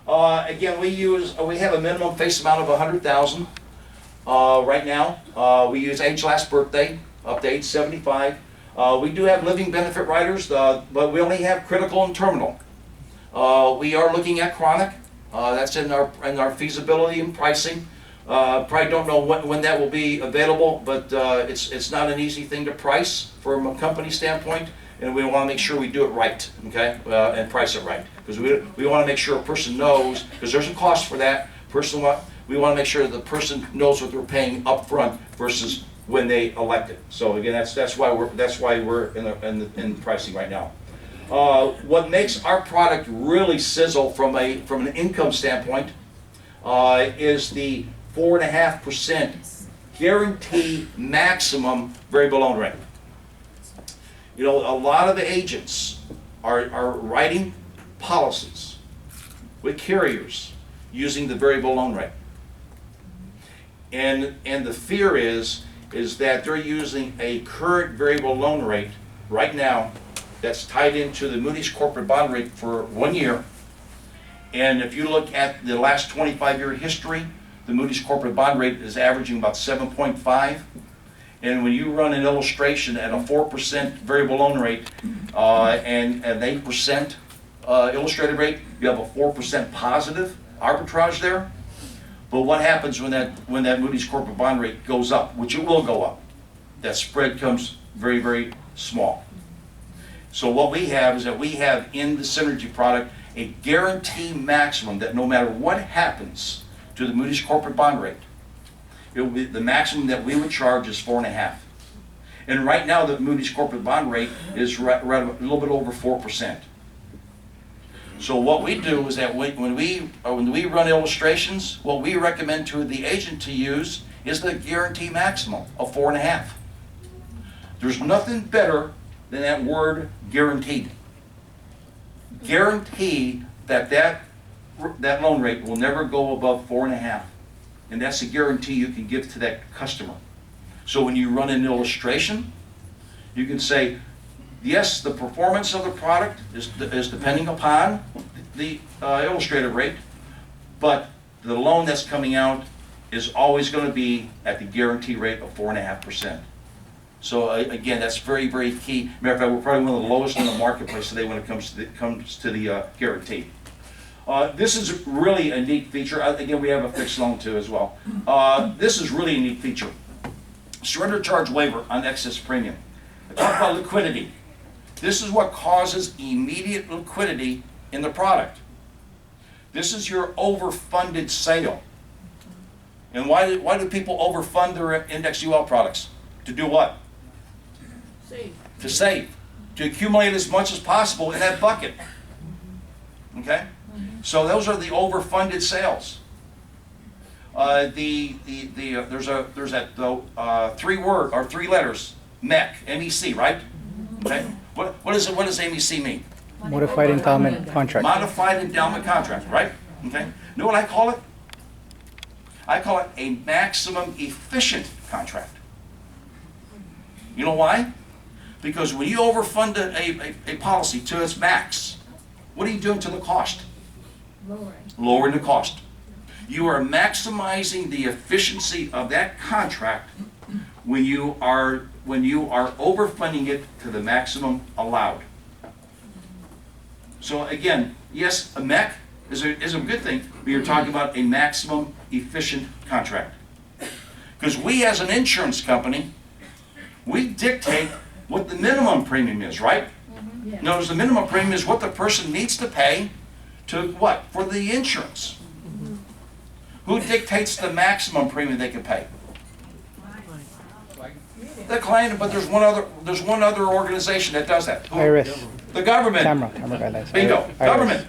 Again, we have a minimum face amount of 100,000 right now. We use age last birthday up to age 75. We do have living benefit riders, but we only have critical and terminal. We are looking at chronic. That's in our feasibility and pricing. Probably don't know when that will be available, but it's not an easy thing to price from a company standpoint, and we want to make sure we do it right, okay, and price it right, because we want to make sure a person knows, because there's a cost for that. We want to make sure that the person knows what they're paying up front versus when they elect it. So again, that's why we're in pricing right now. What makes our product really sizzle from an income standpoint is the 4.5% guarantee maximum variable loan rate. You know, a lot of the agents are writing policies with carriers using the variable loan rate, and the fear is that they're using a current variable loan rate right now that's tied into the Moody's corporate bond rate for 1 year. And if you look at the last 25-year history, the Moody's corporate bond rate is averaging about 7.5. And when you run an illustration at a 4% variable loan rate and an 8% illustrated rate, you have a 4% positive arbitrage there. But what happens when that Moody's corporate bond rate goes up, which it will go up? That spread comes very, very small. So what we have is that we have in the Synergy product a guarantee maximum that no matter what happens to the Moody's corporate bond rate, it will be the maximum that we would charge is 4.5. And right now the Moody's corporate bond rate is right a little bit over 4%. So what we do is that when we run illustrations, what we recommend to the agent to use is the guarantee maximum of 4.5. There's nothing better than that word guaranteed. Guarantee that loan rate will never go above 4.5. And that's a guarantee you can give to that customer. So when you run an illustration, you can say, yes, the performance of the product is depending upon the illustrated rate, but the loan that's coming out is always going to be at the guarantee rate of 4.5%. So again, that's very, very key. Matter of fact, we're probably one of the lowest in the marketplace today when it comes to the guarantee. This is really a neat feature. Again, we have a fixed loan too as well. This is really a neat feature. Surrender charge waiver on excess premium. I talk about liquidity. This is what causes immediate liquidity in the product. This is your overfunded sale. And why do people overfund their index UL products? To do what? Save. To save. To accumulate as much as possible in that bucket. Okay? So those are the overfunded sales. There's that three letters, MEC, MEC, right? Okay. What does MEC mean? Modified endowment contract. Modified endowment contract, right? Okay. You know what I call it? I call it a maximum efficient contract. You know why? Because when you overfund a policy to its max, what are you doing to the cost? Lowering the cost. You are maximizing the efficiency of that contract when you are overfunding it to the maximum allowed. So again, yes, a MEC is a good thing, but you're talking about a maximum efficient contract. Because we as an insurance company, we dictate what the minimum premium is, right? Mm-hmm. Yeah. Notice the minimum premium is what the person needs to pay to what? For the insurance. Mm-hmm. Who dictates the maximum premium they can pay? The client, but there's one other organization that does that. Who? IRS. The government. Camera guidelines. Bingo. IRS. Government.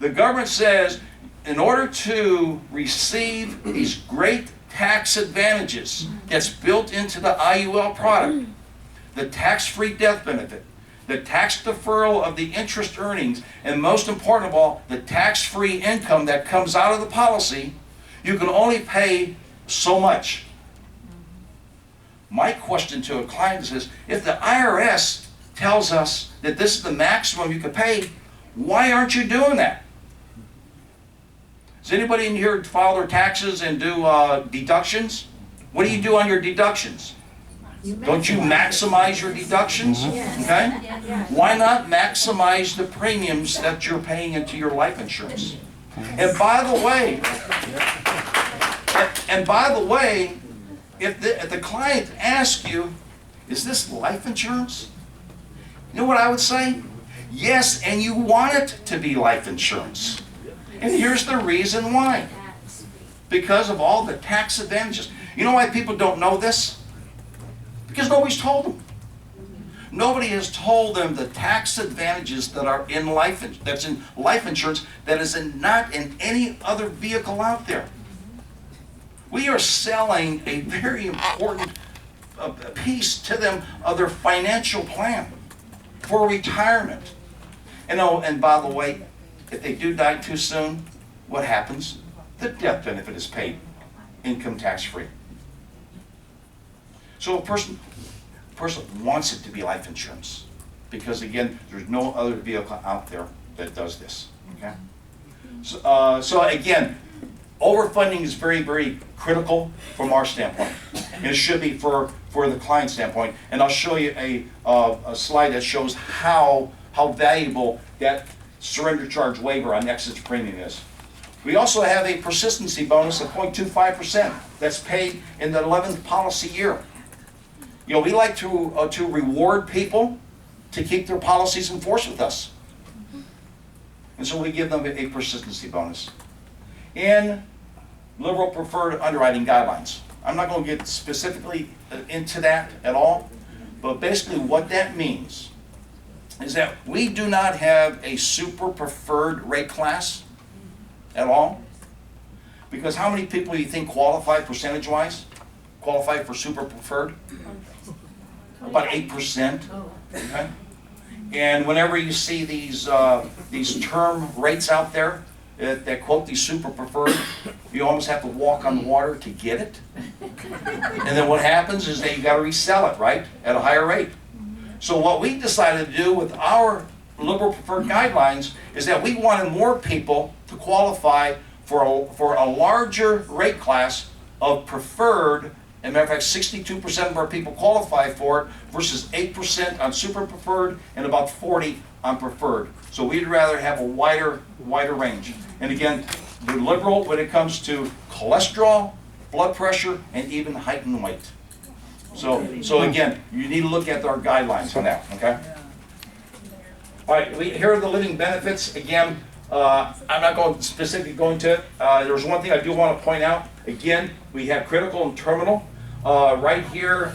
The government says in order to receive these great tax advantages that's built into the IUL product, the tax-free death benefit, the tax deferral of the interest earnings, and most important of all, the tax-free income that comes out of the policy, you can only pay so much. My question to a client is, if the IRS tells us that this is the maximum you can pay, why aren't you doing that? Does anybody in here file their taxes and do deductions? What do you do on your deductions? Don't you maximize your deductions? Okay? Why not maximize the premiums that you're paying into your life insurance? And by the way, if the client asks you, is this life insurance? You know what I would say? Yes, and you want it to be life insurance. And here's the reason why. Because of all the tax advantages. You know why people don't know this? Because nobody's told them. Nobody has told them the tax advantages that are in life insurance that is not in any other vehicle out there. We are selling a very important piece to them of their financial plan for retirement. And by the way, if they do die too soon, what happens? The death benefit is paid, income tax free. So a person wants it to be life insurance because, again, there's no other vehicle out there that does this. Okay. So again, overfunding is very, very critical from our standpoint. And it should be for the client standpoint. And I'll show you a slide that shows how valuable that surrender charge waiver on excess premium is. We also have a persistency bonus of 0.25% that's paid in the 11th policy year. You know, we like to reward people to keep their policies in force with us. And so we give them a persistency bonus. And liberal preferred underwriting guidelines. I'm not going to get specifically into that at all, but basically what that means is that we do not have a super preferred rate class at all. Because how many people do you think qualify percentage-wise? Qualify for super preferred? About 8%. Okay? And whenever you see these term rates out there that quote these super preferred, you almost have to walk on the water to get it. And then what happens is that you got to resell it, right, at a higher rate. So what we decided to do with our liberal preferred guidelines is that we wanted more people to qualify for a larger rate class of preferred. As a matter of fact, 62% of our people qualify for it versus 8% on super preferred and about 40% on preferred. So we'd rather have a wider range. And again, the liberal when it comes to cholesterol, blood pressure, and even height and weight. So again, you need to look at our guidelines on that, okay? All right, here are the living benefits. Again, I'm not going specifically go into it. There's one thing I do want to point out. Again, we have critical and terminal. Right here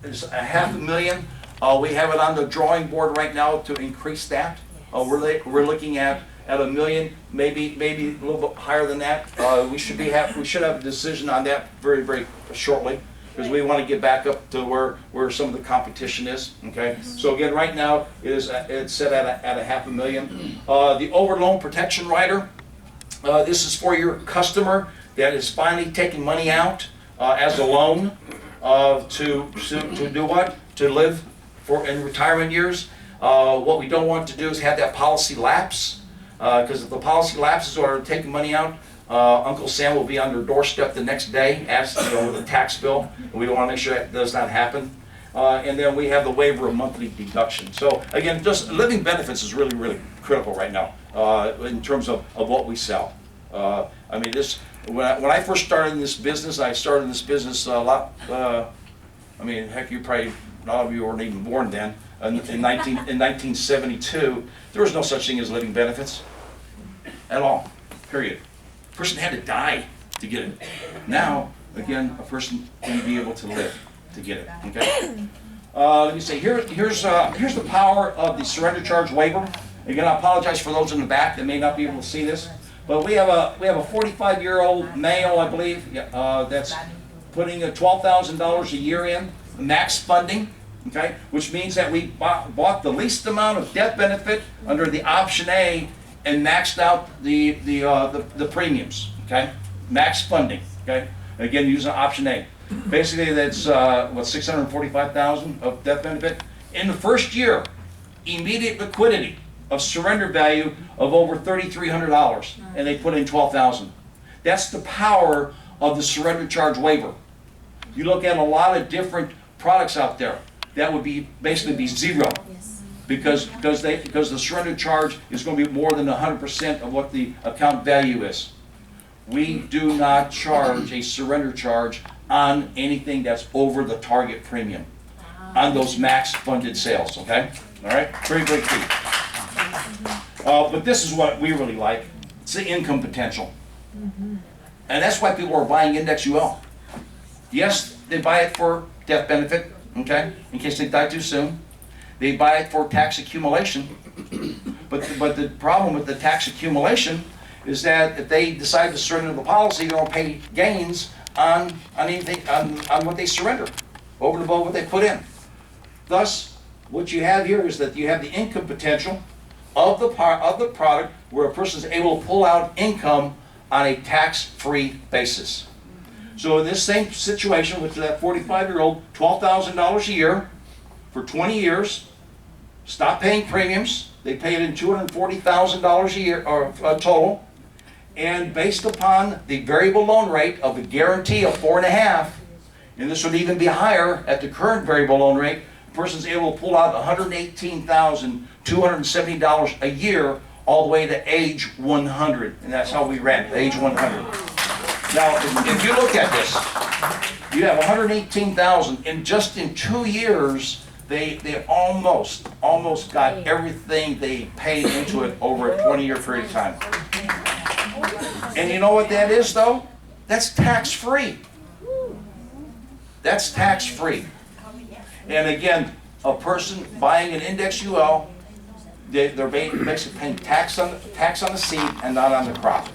is $500,000. We have it on the drawing board right now to increase that. We're looking at $1 million, maybe a little bit higher than that. We should have a decision on that very, very shortly, because we want to get back up to where some of the competition is. Okay. So again, right now it's set at $500,000. The over loan protection rider. This is for your customer that is finally taking money out as a loan to do what? To live in retirement years. What we don't want to do is have that policy lapse, because if the policy lapses or taking money out, Uncle Sam will be on their doorstep the next day, with a tax bill, and we don't want to make sure that does not happen. And then we have the waiver of monthly deduction. So again, just living benefits is really, really critical right now in terms of what we sell. I mean, when I first started in this business, a lot. I mean, heck, a lot of you weren't even born then. In 1972, there was no such thing as living benefits at all. Period. A person had to die to get it. Now, again, a person can be able to live to get it. Okay. Let me say here's the power of the surrender charge waiver. Again, I apologize for those in the back that may not be able to see this, but we have a 45-year-old male, I believe, that's putting $12,000 a year in max funding. Okay, which means that we bought the least amount of death benefit under the option A and maxed out the premiums. Okay, max funding. Okay, again using option A. Basically, that's $645,000 of death benefit in the first year. Immediate liquidity. of surrender value of over $3,300, and they put in $12,000. That's the power of the surrender charge waiver. You look at a lot of different products out there, that would be basically be zero, because the surrender charge is going to be more than 100% of what the account value is. We do not charge a surrender charge on anything that's over the target premium, on those max funded sales, okay? All right, very, very key. But this is what we really like. It's the income potential. And that's why people are buying Index UL. Yes, they buy it for death benefit, okay, in case they die too soon. They buy it for tax accumulation. But the problem with the tax accumulation is that if they decide to surrender the policy, they don't pay gains on anything on what they surrender, over and above what they put in. Thus, what you have here is that you have the income potential of the product where a person is able to pull out income on a tax-free basis. So in this same situation with that 45-year-old, $12,000 a year for 20 years, stop paying premiums. They paid in $240,000 a year or total, and based upon the variable loan rate of the guarantee of 4.5, and this would even be higher at the current variable loan rate, the person's able to pull out $118,270 a year all the way to age 100, and that's how we ran it, age 100. Now, if you look at this, you have 118,000, and just in 2 years, they almost got everything they paid into it over a 20-year period of time. And you know what that is, though? That's tax-free. That's tax-free. And again, a person buying an Index UL, they're basically paying tax on the seed and not on the crop.